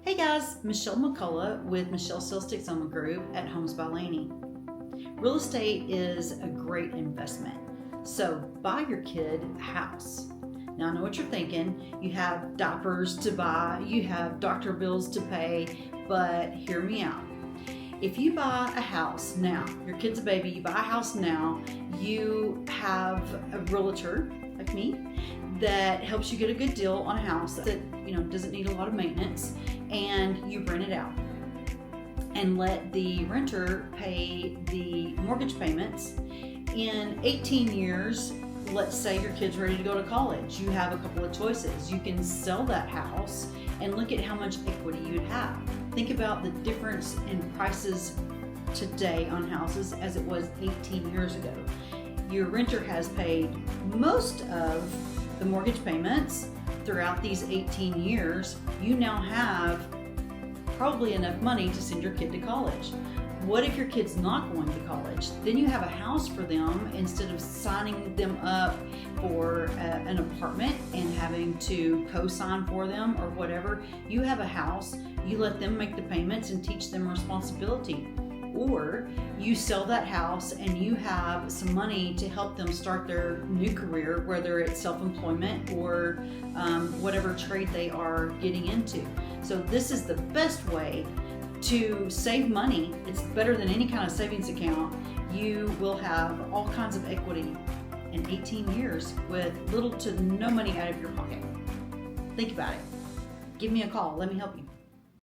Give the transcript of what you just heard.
Hey guys, Michelle McCullough with Michelle Sells Texoma Group at Homes by Laney. Real estate is a great investment, so buy your kid a house. Now I know what you're thinking, you have diapers to buy, you have doctor bills to pay, but hear me out. If you buy a house now, your kid's a baby, you buy a house now, you have a realtor like me that helps you get a good deal on a house that doesn't need a lot of maintenance, and you rent it out and let the renter pay the mortgage payments. In 18 years, let's say your kid's ready to go to college, you have a couple of choices. You can sell that house and look at how much equity you'd have. Think about the difference in prices today on houses as it was 18 years ago. Your renter has paid most of the mortgage payments throughout these 18 years. You now have probably enough money to send your kid to college. What if your kid's not going to college? Then you have a house for them instead of signing them up for an apartment and having to co-sign for them or whatever. You have a house, you let them make the payments and teach them responsibility. Or you sell that house and you have some money to help them start their new career, whether it's self-employment or whatever trade they are getting into. So this is the best way to save money. It's better than any kind of savings account. You will have all kinds of equity in 18 years with little to no money out of your pocket. Think about it. Give me a call. Let me help you.